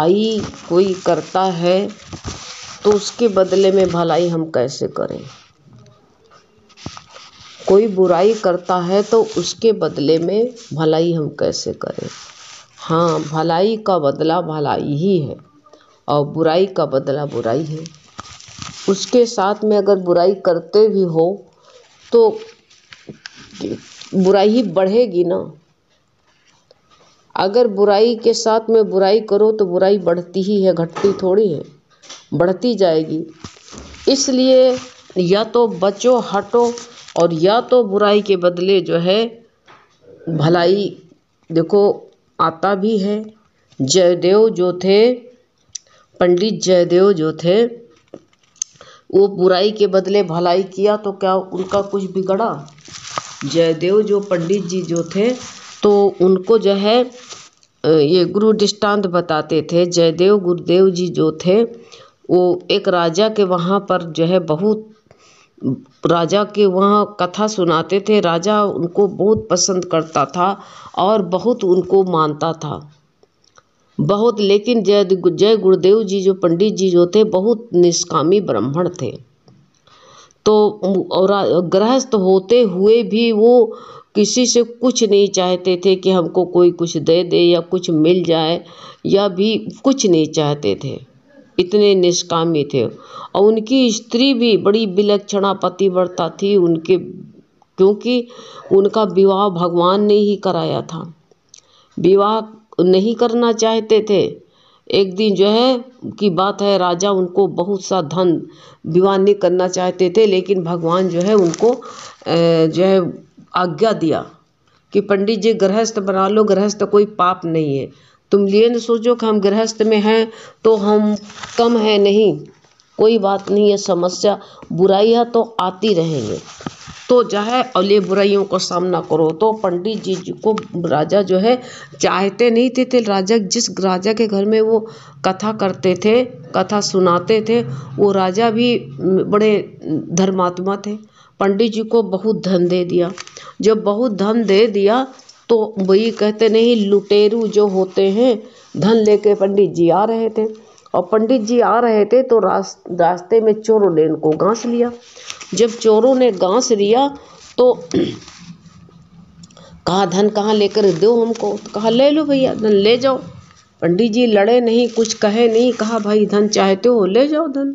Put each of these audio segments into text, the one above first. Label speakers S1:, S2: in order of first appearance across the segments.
S1: बुराई कोई करता है तो उसके बदले में भलाई हम कैसे करें। कोई बुराई करता है तो उसके बदले में भलाई हम कैसे करें। हाँ, भलाई का बदला भलाई ही है और बुराई का बदला बुराई है। उसके साथ में अगर बुराई करते भी हो तो बुराई ही बढ़ेगी ना। अगर बुराई के साथ में बुराई करो तो बुराई बढ़ती ही है, घटती थोड़ी है, बढ़ती जाएगी। इसलिए या तो बचो, हटो, और या तो बुराई के बदले जो है भलाई। देखो आता भी है, जयदेव जो थे, पंडित जयदेव जो थे, वो बुराई के बदले भलाई किया तो क्या उनका कुछ बिगड़ा। जयदेव जो पंडित जी जो थे तो उनको जो है ये गुरु दृष्टांत बताते थे। जयदेव गुरुदेव जी जो थे वो एक राजा के वहाँ पर जो है बहुत राजा के वहाँ कथा सुनाते थे। राजा उनको बहुत पसंद करता था और बहुत उनको मानता था बहुत। लेकिन जय गुरुदेव जी जो पंडित जी जो थे बहुत निष्कामी ब्राह्मण थे। तो और गृहस्थ होते हुए भी वो किसी से कुछ नहीं चाहते थे कि हमको कोई कुछ दे दे या कुछ मिल जाए, या भी कुछ नहीं चाहते थे, इतने निष्कामी थे। और उनकी स्त्री भी बड़ी विलक्षणा पतिव्रता थी उनके, क्योंकि उनका विवाह भगवान ने ही कराया था। विवाह नहीं करना चाहते थे। एक दिन जो है की बात है, राजा उनको बहुत सा धन, विवाह नहीं करना चाहते थे, लेकिन भगवान जो है उनको जो है आज्ञा दिया कि पंडित जी गृहस्थ बना लो, गृहस्थ कोई पाप नहीं है। तुम ये न सोचो कि हम गृहस्थ में हैं तो हम कम हैं, नहीं, कोई बात नहीं है। समस्या बुराइयाँ तो आती रहेंगे, तो जो है और ये बुराइयों का सामना करो। तो पंडित जी को राजा जो है चाहते नहीं थे। राजा जिस राजा के घर में वो कथा करते थे, कथा सुनाते थे, वो राजा भी बड़े धर्मात्मा थे। पंडित जी को बहुत धन दे दिया। जब बहुत धन दे दिया तो वही कहते नहीं, लुटेरू जो होते हैं, धन लेके पंडित जी आ रहे थे। और पंडित जी आ रहे थे तो रास्ते में चोरों ने इनको गांस लिया। जब चोरों ने गांस लिया तो कहा धन कहाँ लेकर दो हमको। तो कहा ले लो भैया, धन ले जाओ। पंडित जी लड़े नहीं, कुछ कहे नहीं, कहा भाई धन चाहते हो ले जाओ धन।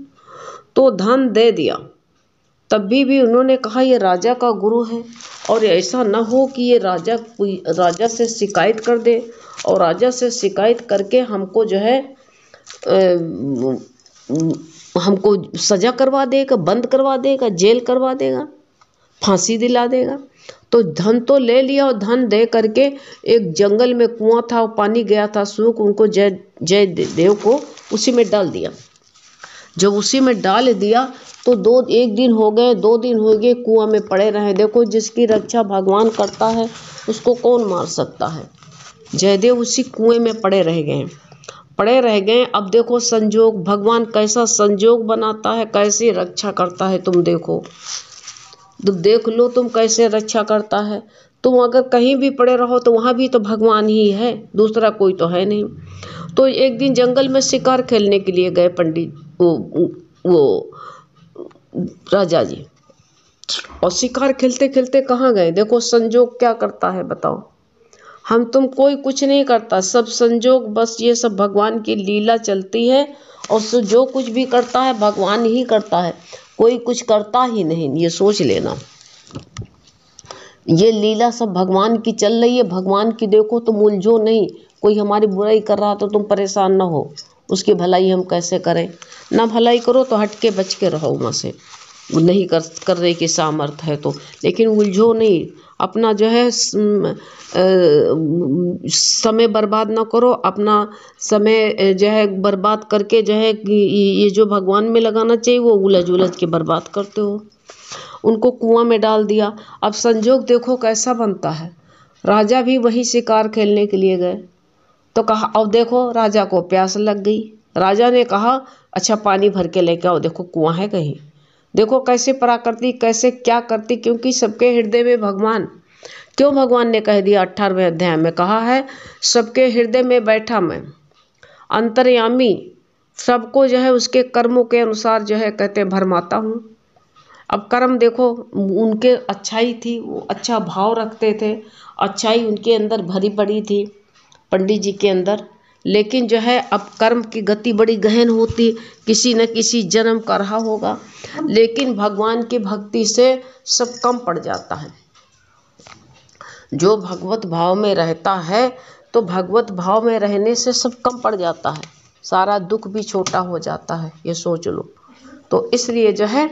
S1: तो धन दे दिया। तब भी उन्होंने कहा ये राजा का गुरु है और ऐसा न हो कि ये राजा से शिकायत कर दे, और राजा से शिकायत करके हमको जो है हमको सजा करवा देगा, बंद करवा देगा, जेल करवा देगा, फांसी दिला देगा। तो धन तो ले लिया और धन दे करके एक जंगल में कुआं था, पानी गया था सूख, उनको जय देव को उसी में डाल दिया। जब उसी में डाल दिया तो एक दिन हो गए, 2 दिन हो गए, कुआं में पड़े रहे। देखो जिसकी रक्षा भगवान करता है उसको कौन मार सकता है। जयदेव उसी कुएं में पड़े रह गए। अब देखो संजोग, भगवान कैसा संजोग बनाता है, कैसे रक्षा करता है। तुम देखो, देख लो तुम कैसे रक्षा करता है। तुम अगर कहीं भी पड़े रहो तो वहाँ भी तो भगवान ही है, दूसरा कोई तो है नहीं। तो एक दिन जंगल में शिकार खेलने के लिए गए पंडित वो राजा जी, और शिकार खेलते खेलते कहाँ गए। देखो संजोग क्या करता है बताओ। हम तुम कोई कुछ नहीं करता, सब संजोग, बस ये सब भगवान की लीला चलती है। और जो कुछ भी करता है भगवान ही करता है, कोई कुछ करता ही नहीं। ये सोच लेना, ये लीला सब भगवान की चल रही है। भगवान की देखो तुम उलझो नहीं। कोई हमारी बुराई कर रहा तो तुम परेशान ना हो, उसकी भलाई हम कैसे करें। ना भलाई करो तो हट के बच के रहो वहाँ से, नहीं करने की सामर्थ है तो। लेकिन उलझो नहीं, अपना जो है समय बर्बाद ना करो। अपना समय जो है बर्बाद करके जो है ये जो भगवान में लगाना चाहिए वो उलझ के बर्बाद करते हो। उनको कुआं में डाल दिया। अब संजोग देखो कैसा बनता है। राजा भी वही शिकार खेलने के लिए गए तो कहा, अब देखो राजा को प्यास लग गई। राजा ने कहा अच्छा पानी भर के लेके आओ, देखो कुआं है कहीं। देखो कैसे प्रकृति कैसे क्या करती, क्योंकि सबके हृदय में भगवान। क्यों भगवान ने कह दिया 18वें अध्याय में कहा है सबके हृदय में बैठा मैं। अंतर्यामी, सबको जो है उसके कर्मों के अनुसार जो है कहते हैं भरमाता हूँ। अब कर्म देखो, उनके अच्छाई थी, वो अच्छा भाव रखते थे, अच्छाई उनके अंदर भरी पड़ी थी पंडित जी के अंदर। लेकिन जो है अब कर्म की गति बड़ी गहन होती, किसी न किसी जन्म का रहा होगा, लेकिन भगवान की भक्ति से सब कम पड़ जाता है। जो भगवत भाव में रहता है तो भगवत भाव में रहने से सब कम पड़ जाता है, सारा दुख भी छोटा हो जाता है, ये सोच लो। तो इसलिए जो है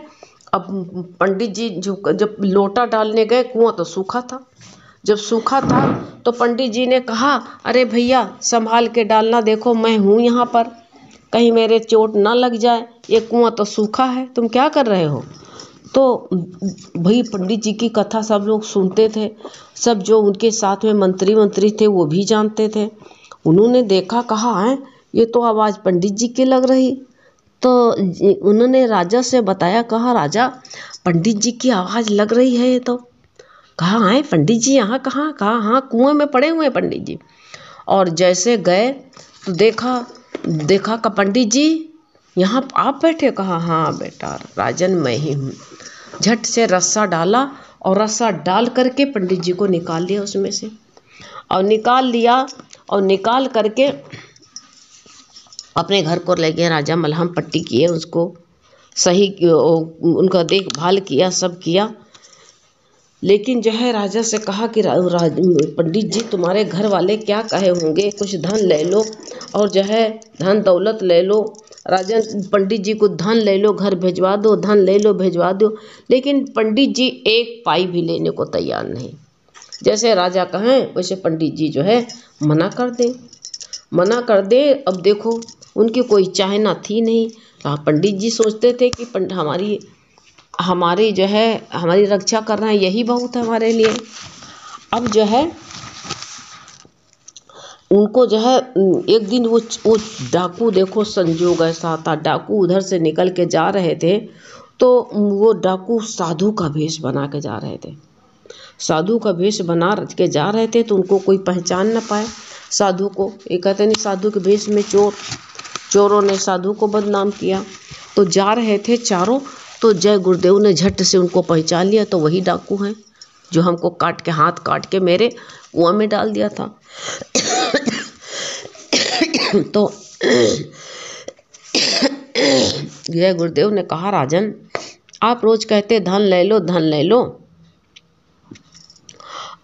S1: अब पंडित जी जब लोटा डालने गए, कुआं तो सूखा था। जब सूखा था तो पंडित जी ने कहा, अरे भैया संभाल के डालना, देखो मैं हूँ यहाँ पर, कहीं मेरे चोट ना लग जाए, ये कुआं तो सूखा है, तुम क्या कर रहे हो। तो भाई पंडित जी की कथा सब लोग सुनते थे, सब जो उनके साथ में मंत्री थे वो भी जानते थे। उन्होंने देखा, कहा है ये तो आवाज़ पंडित जी की लग रही। तो उन्होंने राजा से बताया, कहा राजा पंडित जी की आवाज़ लग रही है ये तो। कहा है पंडित जी यहाँ कहाँ? कहा हाँ कुएं में पड़े हुए हैं पंडित जी। और जैसे गए तो देखा का पंडित जी यहाँ आप बैठे? कहा हाँ बेटा राजन मैं ही हूँ। झट से रस्सा डाला और रस्सा डाल करके पंडित जी को निकाल लिया उसमें से, और निकाल लिया और निकाल करके अपने घर को ले गए। राजा मलहम पट्टी किए, उसको सही उनका देखभाल किया, सब किया। लेकिन जो है राजा से कहा कि पंडित जी तुम्हारे घर वाले क्या कहे होंगे, कुछ धन ले लो और जो है धन दौलत ले लो। राजा पंडित जी को धन ले लो, घर भिजवा दो, धन ले लो भिजवा दो। लेकिन पंडित जी एक पाई भी लेने को तैयार नहीं। जैसे राजा कहें वैसे पंडित जी जो है मना कर दे। अब देखो उनकी कोई चाहना थी नहीं। पंडित जी सोचते थे कि हमारी जो है हमारी रक्षा करना यही बहुत है हमारे लिए। अब जो है उनको जो है एक दिन वो डाकू, देखो संजोग ऐसा था, डाकू उधर से निकल के जा रहे थे तो वो डाकू साधु का भेष बना के जा रहे थे। साधु का भेष बना के जा रहे थे तो उनको कोई पहचान ना पाए साधु को। ये कहते नहीं साधु के भेष में चोरों ने साधु को बदनाम किया। तो जा रहे थे चारों, तो जय गुरुदेव ने झट से उनको पहचान लिया, तो वही डाकू हैं जो हमको हाथ काट के मेरे कुआं में डाल दिया था। तो जय गुरुदेव ने कहा, राजन आप रोज कहते धन ले लो धन ले लो,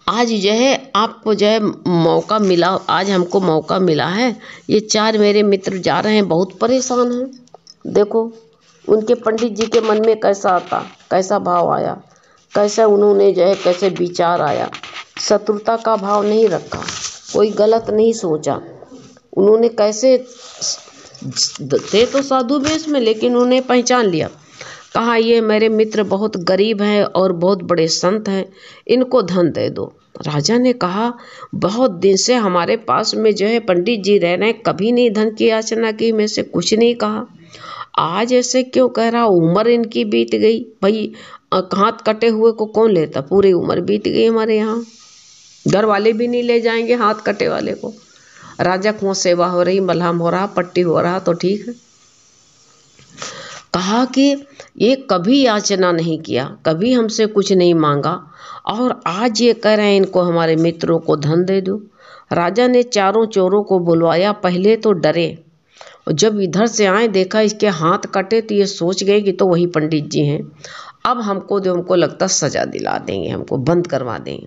S1: आज जो है आपको जो है मौका मिला, आज हमको मौका मिला है। ये 4 मेरे मित्र जा रहे हैं, बहुत परेशान हैं। देखो उनके पंडित जी के मन में कैसा भाव आया, कैसा उन्होंने जो है कैसे विचार आया। शत्रुता का भाव नहीं रखा, कोई गलत नहीं सोचा। उन्होंने कैसे थे तो साधु वेश में, लेकिन उन्हें पहचान लिया। कहा ये मेरे मित्र बहुत गरीब हैं और बहुत बड़े संत हैं, इनको धन दे दो। राजा ने कहा बहुत दिन से हमारे पास में जो है पंडित जी रह रहे हैं, कभी नहीं धन की याचना की, में से कुछ नहीं कहा। आज ऐसे क्यों कह रहा? उम्र इनकी बीत गई भाई, हाथ कटे हुए को कौन लेता, पूरी उम्र बीत गई हमारे यहाँ, घर वाले भी नहीं ले जाएंगे हाथ कटे वाले को। राजा को सेवा हो रही, मलहम हो रहा, पट्टी हो रहा तो ठीक है। कहा कि ये कभी याचना नहीं किया, कभी हमसे कुछ नहीं मांगा, और आज ये कह रहे हैं इनको हमारे मित्रों को धन दे दो। राजा ने चारों चोरों को बुलवाया। पहले तो डरे, और जब इधर से आए देखा इसके हाथ कटे तो ये सोच गए कि तो वही पंडित जी हैं, अब हमको लगता सजा दिला देंगे, हमको बंद करवा देंगे।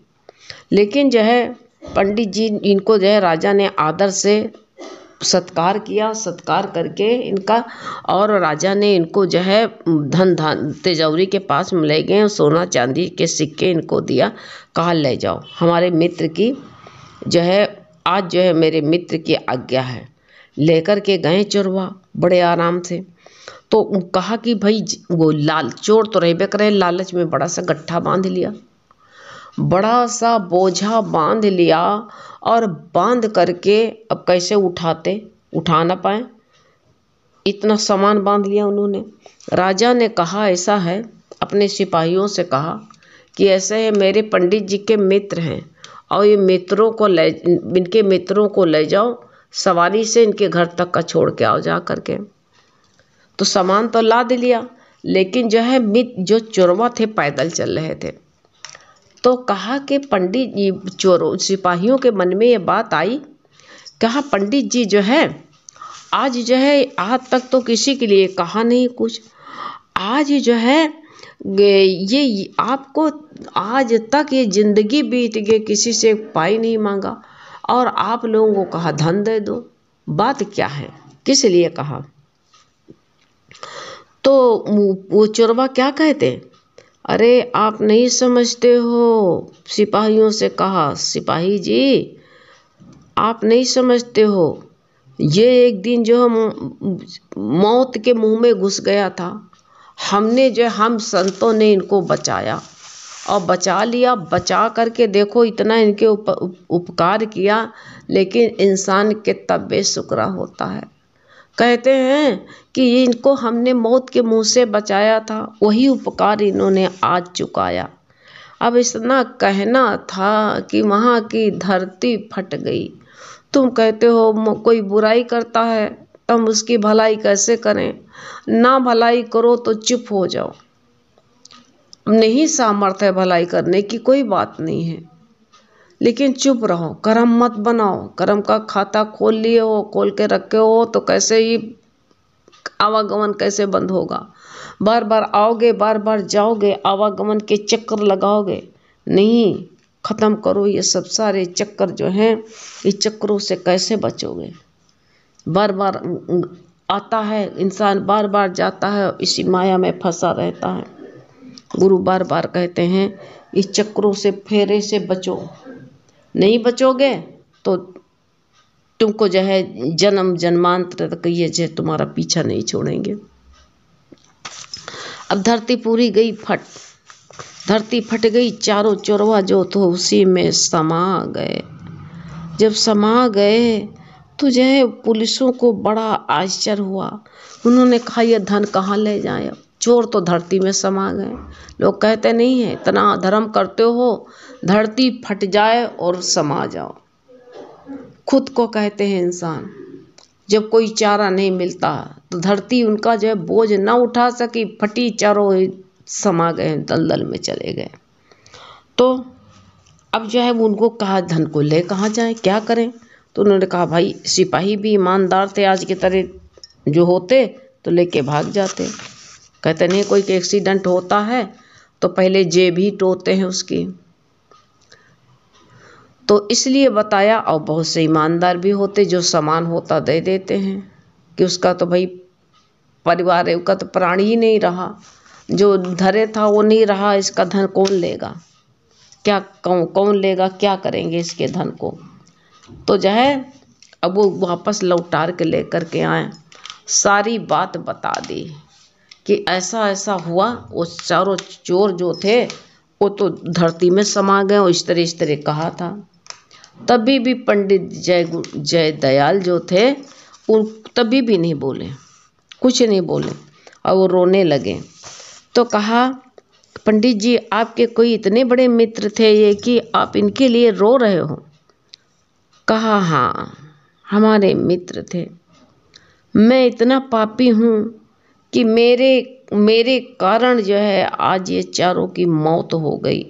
S1: लेकिन जो है पंडित जी इनको जो है राजा ने आदर से सत्कार किया, सत्कार करके इनका, और राजा ने इनको जो है धन तिजोरी के पास में ले गए, सोना चांदी के सिक्के इनको दिया, कहा ले जाओ हमारे मित्र की जो है, आज जो है मेरे मित्र की आज्ञा है। लेकर के गए चोरवा बड़े आराम से। तो कहा कि भाई वो चोर तो रहबे करे, लालच में बड़ा सा गट्ठा बांध लिया, बड़ा सा बोझा बांध लिया, और बांध करके अब कैसे उठा ना पाए, इतना सामान बांध लिया उन्होंने। राजा ने कहा ऐसा है, अपने सिपाहियों से कहा कि ऐसे है मेरे पंडित जी के मित्र हैं, और ये इनके मित्रों को ले जाओ, सवारी से इनके घर तक का छोड़ के आओ जा करके। तो सामान तो लाद लिया, लेकिन जो है जो चोरवा थे पैदल चल रहे थे। तो कहा कि पंडित जी, चोरों सिपाहियों के मन में ये बात आई, कहा पंडित जी जो है आज जो है आज तक तो किसी के लिए कहा नहीं कुछ, आज जो है ये आपको आज तक ये जिंदगी बीत गई किसी से पाई नहीं मांगा और आप लोगों को कहा धन दे दो, बात क्या है, किस लिए कहा। तो वो चोरवा क्या कहते, अरे आप नहीं समझते हो, सिपाहियों से कहा सिपाही जी आप नहीं समझते हो, ये एक दिन जो मौत के मुंह में घुस गया था, हमने जो हम संतों ने इनको बचाया और बचा लिया, बचा करके देखो इतना इनके उपकार किया, लेकिन इंसान के तब बेशुक्रा होता है। कहते हैं कि इनको हमने मौत के मुंह से बचाया था, वही उपकार इन्होंने आज चुकाया। अब इतना कहना था कि वहाँ की धरती फट गई। तुम कहते हो कोई बुराई करता है तो हम उसकी भलाई कैसे करें, ना भलाई करो तो चुप हो जाओ, नहीं सामर्थ्य है भलाई करने की कोई बात नहीं है, लेकिन चुप रहो, कर्म मत बनाओ। कर्म का खाता खोल लिए हो, खोल के रखे हो तो कैसे ही आवागमन कैसे बंद होगा, बार बार आओगे बार बार जाओगे, आवागमन के चक्कर लगाओगे, नहीं ख़त्म करो ये सब सारे चक्कर जो हैं, इस चक्करों से कैसे बचोगे। बार बार आता है इंसान, बार बार जाता है, इसी माया में फंसा रहता है। गुरु बार बार कहते हैं इस चक्करों से फेरे से बचो, नहीं बचोगे तो तुमको जो है जन्म जन्मांतर तक ये जो तुम्हारा पीछा नहीं छोड़ेंगे। अब धरती पूरी गई फट, धरती फट गई, चारों चोरवा जो तो उसी में समा गए। जब समा गए तो जो है पुलिसों को बड़ा आश्चर्य हुआ, उन्होंने कहा यह धन कहाँ ले जाए, चोर तो धरती में समा गए। लोग कहते नहीं है इतना धर्म करते हो धरती फट जाए और समा जाओ, खुद को कहते हैं इंसान। जब कोई चारा नहीं मिलता तो धरती उनका जो है बोझ ना उठा सकी, फटी, चारों समा गए, दलदल में चले गए। तो अब जो है उनको कहा धन को ले कहाँ जाए, क्या करें। तो उन्होंने कहा भाई सिपाही भी ईमानदार थे, आज की तरह जो होते तो लेके भाग जाते। कहते नहीं कोई एक्सीडेंट होता है तो पहले जेब ही टोते हैं उसकी, तो इसलिए बताया। और बहुत से ईमानदार भी होते जो सामान होता दे देते हैं कि उसका तो भाई परिवार है, उसका तो प्राणी ही नहीं रहा, जो धरे था वो नहीं रहा, इसका धन कौन लेगा, क्या कौन लेगा, क्या करेंगे इसके धन को। तो जो है अब वो वापस लौटार के लेकर के आए, सारी बात बता दी कि ऐसा ऐसा हुआ। वो चारों चोर जो थे वो तो धरती में समा गए, और इस तरह कहा था। तभी भी पंडित जय दयाल जो थे वो तभी भी नहीं बोले, कुछ नहीं बोले, और वो रोने लगे। तो कहा पंडित जी आपके कोई इतने बड़े मित्र थे ये कि आप इनके लिए रो रहे हो। कहा हाँ हमारे मित्र थे, मैं इतना पापी हूँ कि मेरे कारण जो है आज ये चारों की मौत हो गई।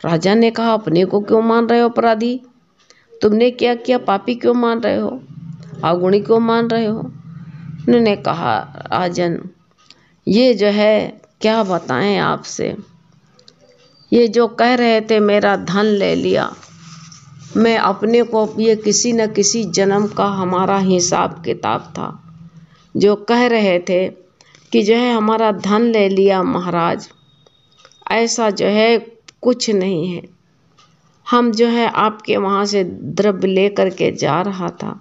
S1: राजा ने कहा अपने को क्यों मान रहे हो अपराधी, तुमने क्या किया, पापी क्यों मान रहे हो, अवगुणी क्यों मान रहे हो। उन्होंने कहा राजन ये जो है क्या बताएं आपसे, ये जो कह रहे थे मेरा धन ले लिया, मैं अपने को ये किसी न किसी जन्म का हमारा हिसाब किताब था, जो कह रहे थे कि जो है हमारा धन ले लिया महाराज, ऐसा जो है कुछ नहीं है। हम जो है आपके वहाँ से द्रव्य ले करके जा रहा था,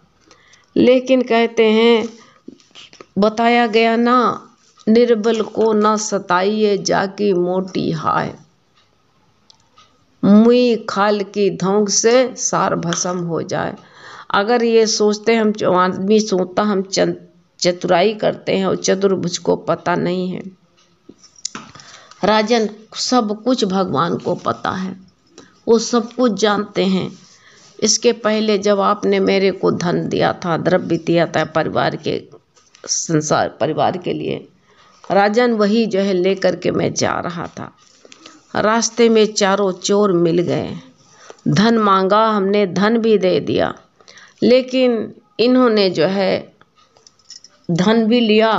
S1: लेकिन कहते हैं बताया गया ना, निर्बल को न सताइए जाकी मोटी हाय, मुई खाल की धौंक से सार भस्म हो जाए। अगर ये सोचते हम आदमी सोचता हम चतुराई करते हैं और चतुर्भुज को पता नहीं है। राजन सब कुछ भगवान को पता है, वो सब कुछ जानते हैं, इसके पहले जब आपने मेरे को धन दिया था, द्रव्य दिया था परिवार के लिए, राजन वही जो है लेकर के मैं जा रहा था। रास्ते में चारों चोर मिल गए, धन मांगा, हमने धन भी दे दिया, लेकिन इन्होंने जो है धन भी लिया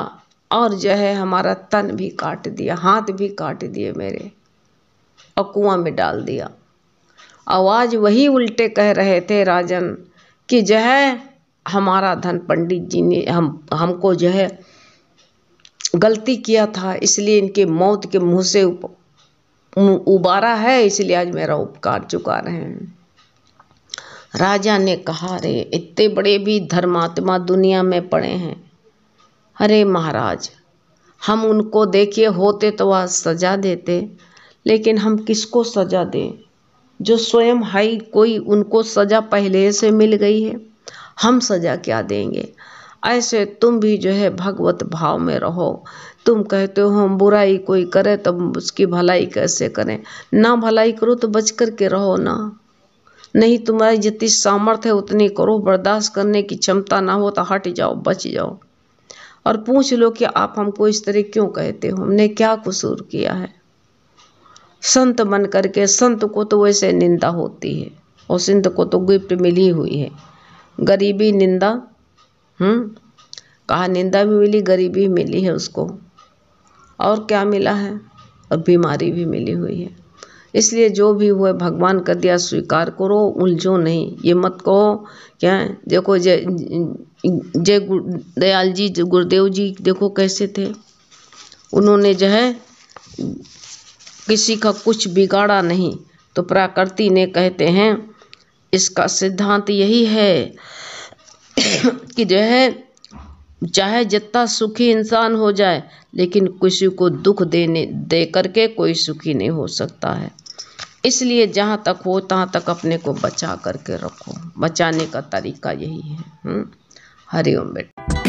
S1: और जो है हमारा तन भी काट दिया, हाथ भी काट दिए मेरे और कुआं में डाल दिया। आवाज वही उल्टे कह रहे थे राजन कि जो है हमारा धन पंडित जी ने हमको जो है गलती किया था, इसलिए इनके मौत के मुंह से उबारा है, इसलिए आज मेरा उपकार चुका रहे हैं। राजा ने कहा, रे इतने बड़े भी धर्मात्मा दुनिया में पड़े हैं। अरे महाराज, हम उनको देखिए होते तो वह सजा देते, लेकिन हम किसको सजा दें जो स्वयं है कोई, उनको सजा पहले से मिल गई है, हम सजा क्या देंगे। ऐसे तुम भी जो है भगवत भाव में रहो। तुम कहते हो हम बुराई कोई करे तब उसकी भलाई कैसे करें, ना भलाई करो तो बच कर के रहो ना, नहीं तुम्हारी जितनी सामर्थ्य है उतनी करो, बर्दाश्त करने की क्षमता ना हो तो हट जाओ, बच जाओ। और पूछ लो कि आप हमको इस तरह क्यों कहते हो, हमने क्या कसूर किया है। संत बन करके, संत को तो वैसे निंदा होती है और संत को तो गिफ्ट मिली हुई है, गरीबी निंदा, कहा निंदा भी मिली, गरीबी मिली है उसको, और क्या मिला है, और बीमारी भी मिली हुई है। इसलिए जो भी हुए भगवान का दिया स्वीकार करो, उलझो नहीं। ये मत कहो क्या देखो जय दयाल जी, गुरुदेव जी देखो कैसे थे, उन्होंने जो है किसी का कुछ बिगाड़ा नहीं। तो प्रकृति ने कहते हैं इसका सिद्धांत यही है कि जो है चाहे जितना सुखी इंसान हो जाए, लेकिन किसी को दुख दे करके कोई सुखी नहीं हो सकता है। इसलिए जहाँ तक हो तहाँ तक अपने को बचा करके रखो, बचाने का तरीका यही है। हरि ओम बेटा।